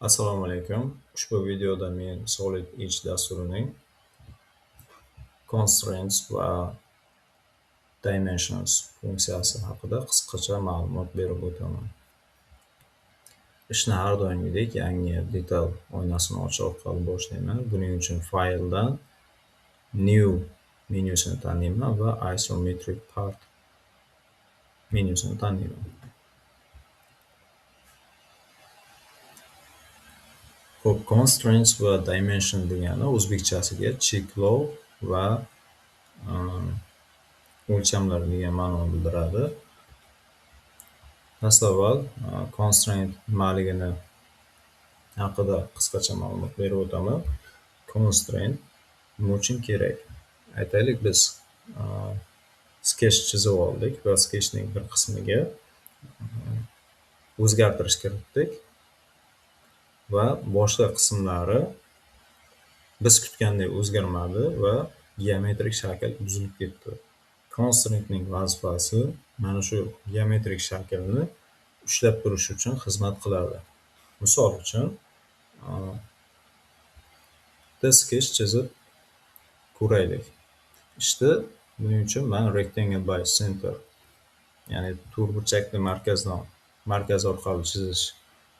Assalomu alaykum. Ushbu videoda men Solid Edge dasturining constraints va dimensions funksiyasi haqida qisqacha ma'lumot berib o'taman. Ishni har doimgidek yangi detal oynasini ochish orqali boshlayman. Buning uchun fayldan new menyusini tanlayman va isometric part menyusini tanlayman. Xo'p, constraints va dimension degani o'zbekchasiga cheklov va o'lchamlar degan ma'noni bildiradi. Dastavval constraint nimaligini haqida qisqacha ma'lumot berib o'taman. Constraint nima uchun kerak? Aytaylik, biz sketch chizib oldik va sketchning bir qismiga o'zgartirish kiritdik va boshqa qismlari biz kutgandek o'zgarmadi va geometrik shakl buzilib ketdi. Constraintning vazifasi mana shu geometrik shaklni ushlab turish uchun xizmat qiladi. Misol uchun, bitta sketch chizib ko'raylik. Buning uchun men rectangle by center, ya'ni to'rtburchakni markaz orqali chizish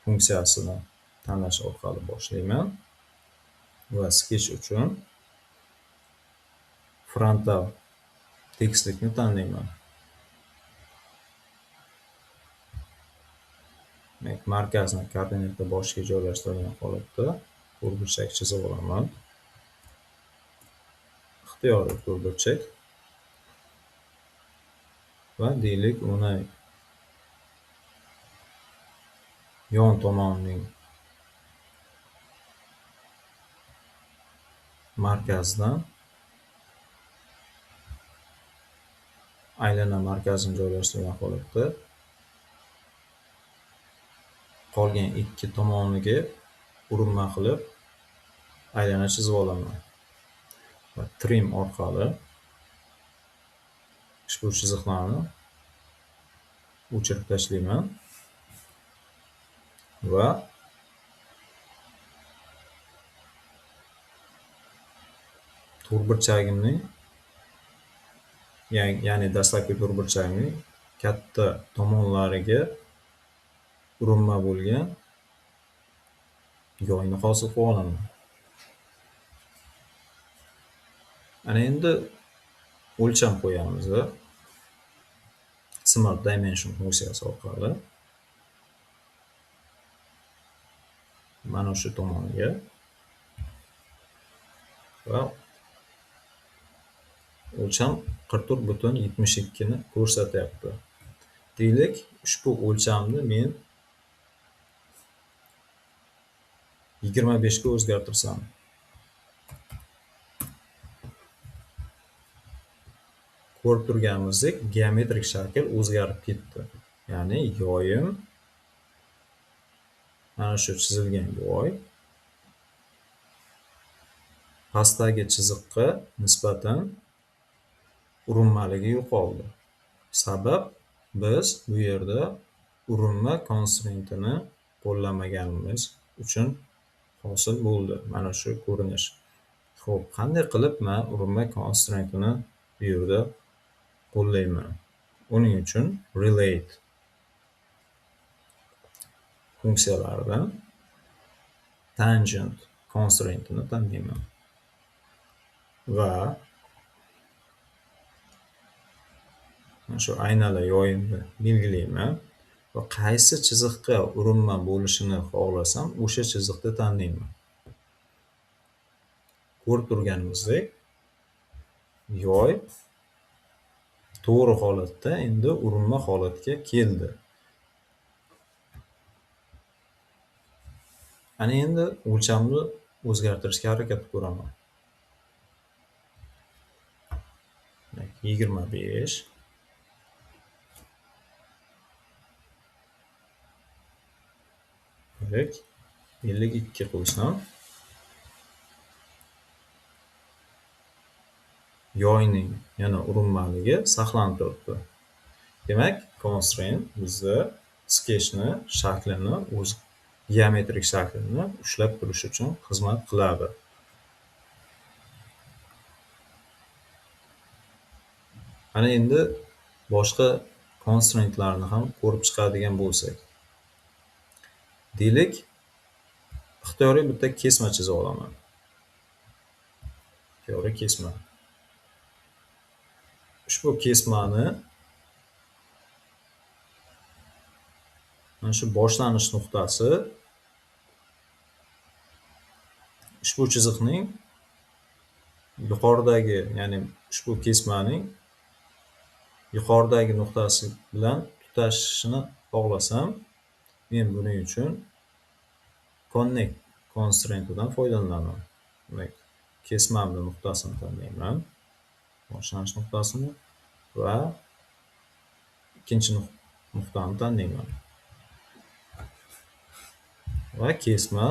funksiyasini tanlash orqali boshlayman va sketch uchun frontal tekislikni tanlayman. Markazni koordinata boshiga joylashtirgan holatda to'rtburchak chizib olaman. Ixtiyoriy to'rtburchak va deylik, uni yon tomonining markazidan aylana markazini joylashtirgan holatda qolgan ikki tomoniga urinma qilib aylana chizib olaman. Va trim orqali ushbu chiziqlarni o'chirib tashlayman va to'rtburchagimning, ya'ni dastlabki to'rtburchagimning katta tomonlariga urinma bo'lgan yoyni hosil qilib olaman. Ana endi o'lcham qo'yamiz. Smart dimension funksiyasi orqali mana shu tomoniga va o'lcham 44.72 ni ko'rsatyapti. Deylik, ushbu o'lchamni men 25 ga o'zgartirsam, ko'rib turganimizdek geometrik shakl o'zgarib ketdi. Ya'ni yoyim, mana shu chizilgan yoy pastdagi chiziqqa nisbatan urinmaligi yo'qoldi. Sabab, biz bu yerda urinma constraintini qo'llamaganimiz uchun hosil bo'ldi mana shu ko'rinish. Xo'p, qanday qilib men urinma constraintini bu yerda qo'llayman? Uning uchun relate funksiyalaridan tangent constraintini tanlayman va shu aynala yoyimni belgilayman va qaysi chiziqqa urinma bo'lishini xohlasam o'sha chiziqni tanlayman. Ko'rib turganimizdek, yoy to'g'ri holatda endi urinma holatga keldi. Ana endi o'lchamni o'zgartirishga harakat qilib ko'raman. 25 52 qo'ysam, yoyning yana urinmaligi saqlanib turibdi. Demak, constraint bizda sketchni shaklini geometrik shaklni ushlab turish uchun xizmat qiladi. Ana endi boshqa constraintlarni ham ko'rib chiqadigan bo'lsak. Deylik, ixtiyoriy bitta kesma chizib olaman. Ixtiyoriy kesma. Ushbu kesmani mana shu boshlanish nuqtasi ushbu chiziqning yuqoridagi, ya'ni ushbu kesmaning yuqoridagi nuqtasi bilan tutashishini xohlasam, men buning uchun connect constraintidan foydalanaman. Demak, kesmamning nuqtasini tanlayman, boshlanish nuqtasini va ikkinchi nuqtani tanlayman. Va kesma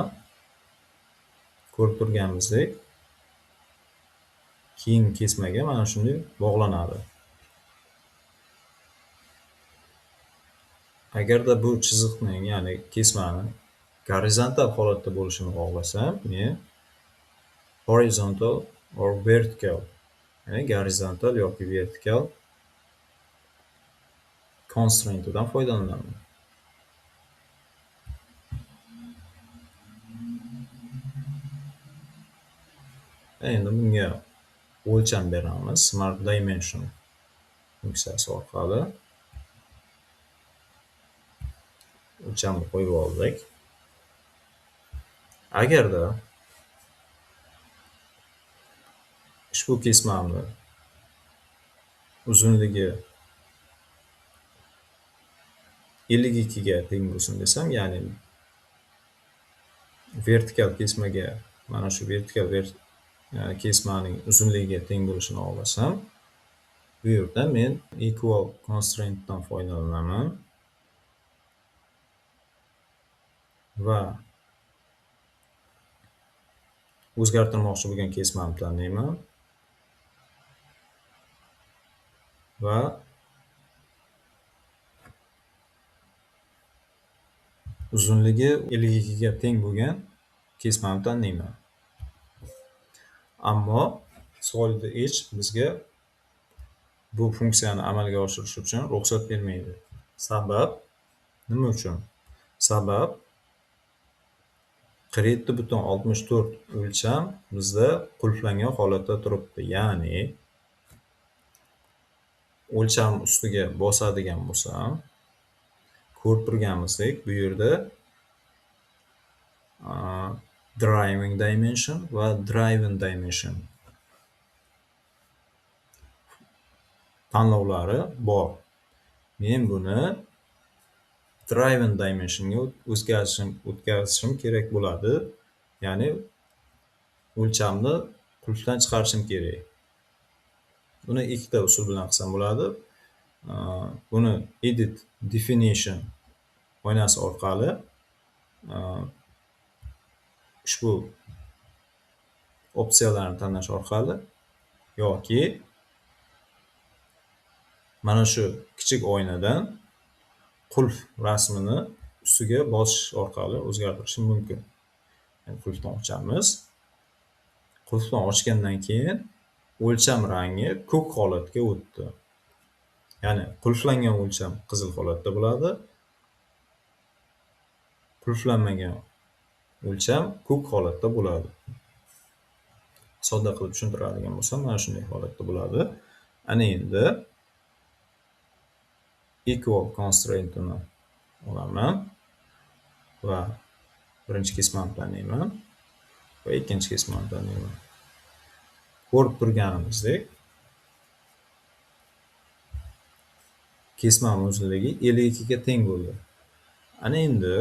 ko'rib turganimizdek keyingi kesmaga mana shunday bog'lanadi. Agarda bu chiziqning, ya'ni kesmani gorizontal holatda bo'lishini xohlasam, men horizontal or vertical, ya'ni gorizontal yoki vertikal constraintidan foydalanaman. Endi bunga o'lcham beramiz. Smart Dimension funksiyasi orqali o'lchamni qo'yib oldik. Agarda ushbu kesmamni uzunligi 52 ga teng bo'lsin desam, ya'ni vertikal kesmaga, mana shu vertikal kesmaning uzunligiga teng bo'lishini xohlasam, bu yerda men equal constraintdan foydalanaman va o'zgartirmoqchi bo'lgan kesmani tanlayman va uzunligi 52 ga teng bo'lgan kesmani tanlayman. Ammo Solid Edge bizga bu funksiyani amalga oshirish uchun ruxsat bermaydi. Sabab nima uchun? Sabab 47.64 o'lcham bizda qulflangan holatda turibdi. Ya'ni o'lcham ustiga bosadigan bo'lsam, ko'rib turganimizdek, bu yerda driving dimension va driving dimension tanlovlari bor. Men buni driving dimensionga o'tkazishim kerak bo'ladi. Ya'ni o'lchamni qulfdan chiqarishim kerak. Buni ikkita usul bilan qilsam bo'ladi. Buni edit definition oynasi orqali ushbu opsiyalarni tanlash orqali yoki mana shu kichik oynadan qulf rasmini ustiga bosish orqali o'zgartirishim mumkin. Yani qulfdan ochamiz. Qulfdan ochgandan keyin o'lcham rangi ko'k holatga o'tdi. Ya'ni qulflangan o'lcham qizil holatda bo'ladi. Qulflanmagan o'lcham ko'k holatda bo'ladi. Sodda qilib tushuntiradigan bo'lsam, mana shunday holatda bo'ladi. Ana endi equal constraintini olaman va birinchi kesmani tanlayman va ikkinchi kesmani tanlayman. Ko'rib turganimizdek, kesmam uzunligi 52 ga teng bo'ldi. Ana endi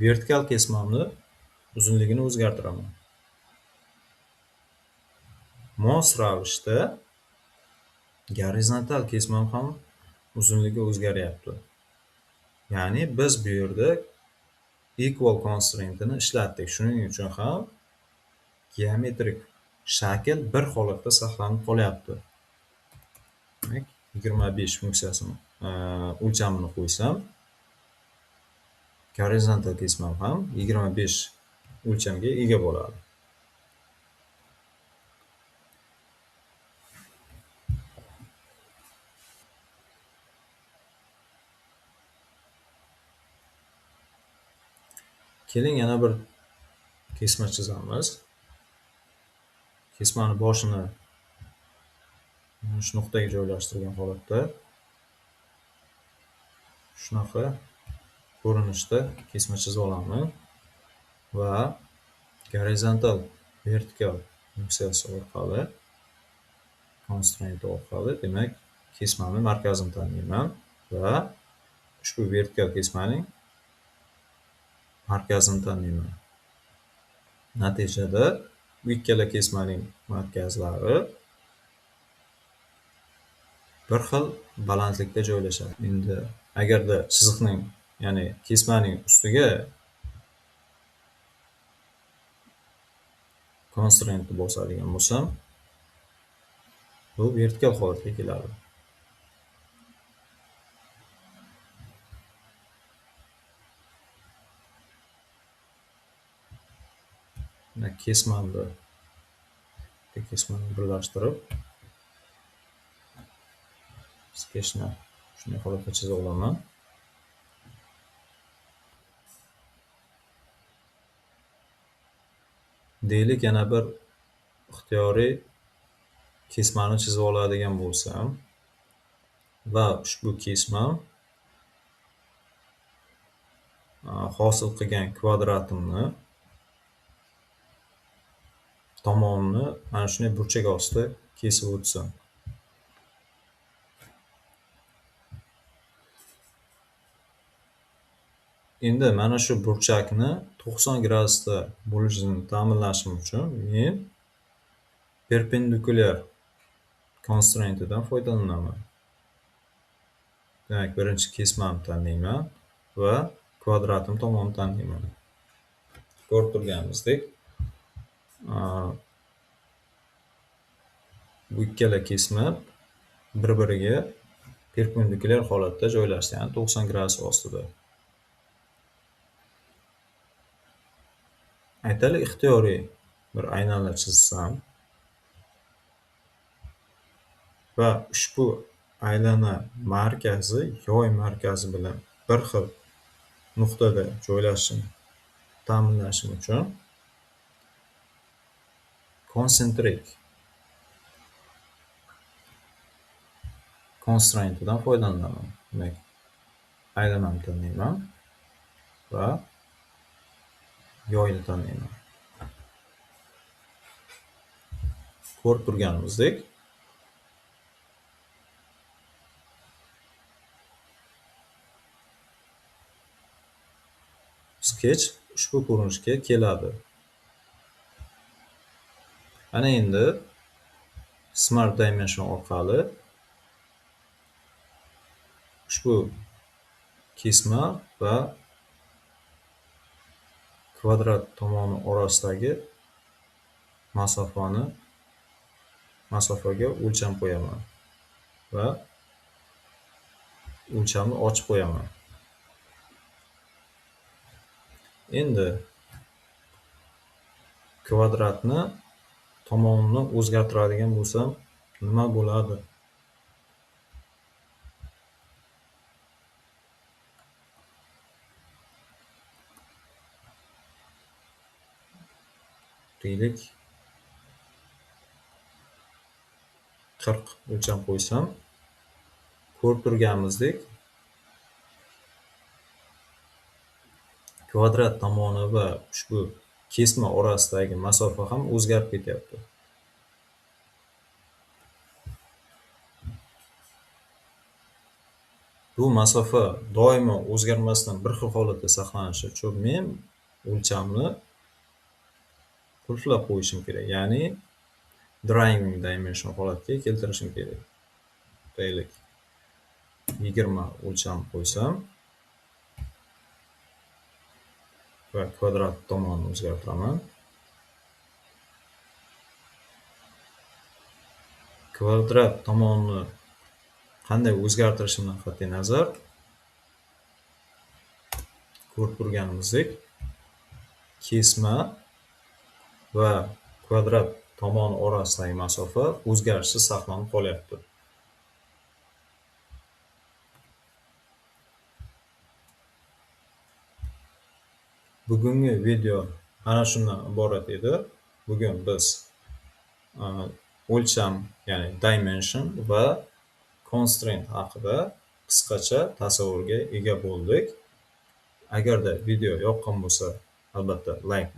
vertikal kesmamni uzunligini o'zgartiraman. Mos ravishda gorizontal kesmam ham uzunligi o'zgaryapti. Ya'ni biz bu yerda equal constraintini ishlatdik. Shuning uchun ham geometrik shakl bir holatda saqlanib qolyapti. Demak, 25 funksiyasini o'lchamini qo'ysam, Gorizontal kesmam ham 25 o'lchamga ega bo'ladi. Keling yana bir kesma chizamiz. Kesmani boshini shu nuqtaga joylashtirgan holatda shunaqa ko'rinishda kesma chizib olaman va gorizontal vertikal funksiyasi orqali constraint orqali demak kesmani markazini tanlayman va ushbu vertikal kesmaning markazini tanlayman. Natijada bu ikkala kesmaning markazlari bir xil balandlikda joylashadi. Endi agarda chiziqning, ya'ni kesmaning ustiga constraint bosadigan bo'lsam, bu vertikal holatga keladi. Kesmani birlashtirib sketchni shunday holatda chizib olaman. Deylik yana bir ixtiyoriy kesmani chizib oladigan bo'lsam va ushbu kesma hosil qilgan kvadratimni tomonini mana shunday burchak ostida kesib o'tsam. Endi mana shu burchakni 90 gradusda bo'lishini ta'minlashim uchun men perpendikulyar constraint'idan foydalanaman. Demak, birinchi kesmamni tanlayman va kvadratim tomonini tanlayman. Ko'rib turganimizdek, bu ikkala kesma bir-biriga perpendikulyar holatda joylashgan, ya'ni 90 gradus ostida. Aytaylik, ixtiyoriy bir aylana chizsam va ushbu aylana markazi yoy markazi bilan bir xil nuqtada joylashishini ta'minlashim uchun concentric constraint'idan foydalanaman. Demak, aylanani tanlayman va yoyni tanlayman. Ko'rib turganimizdek, sketch ushbu ko'rinishga keladi. Ana endi Smart Dimension orqali ushbu kesma va kvadrat tomoni orasidagi masofaga o'lcham qo'yaman va o'lchamni ochib qo'yaman. Endi kvadratni tomonini o'zgartiradigan bo'lsam nima bo'ladi? Deylik 40 o'lcham qo'ysam, ko'rib turganimizdek, kvadrat tomoni va ushbu kesma orasidagi masofa ham o'zgarib ketyapti. Bu masofa doimo o'zgarmasdan bir xil holatda saqlanishi uchun men o'lchamni qulflab qo'yishim kerak, ya'ni driving dimension holatga keltirishim kerak. Deylik 20 o'lcham qo'ysam va kvadrat tomonini o'zgartiraman. Kvadrat tomonini qanday o'zgartirishimdan qat'iy nazar ko'rib turganimizdek kesma va kvadrat tomon orasidagi masofa o'zgarishsiz saqlanib qolyapti. Bugungi video ana shundan iborat edi. Bugun biz o'lcham, ya'ni dimension va constraint haqida qisqacha tasavvurga ega bo'ldik. Agarda video yoqqan bo'lsa, albatta like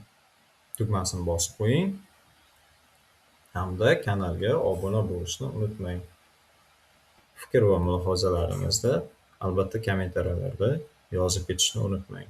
tugmasini bosib qo'ying hamda kanalga obuna bo'lishni unutmang. Fikr va mulohazalaringizni albatta kommentariyalarda yozib ketishni unutmang.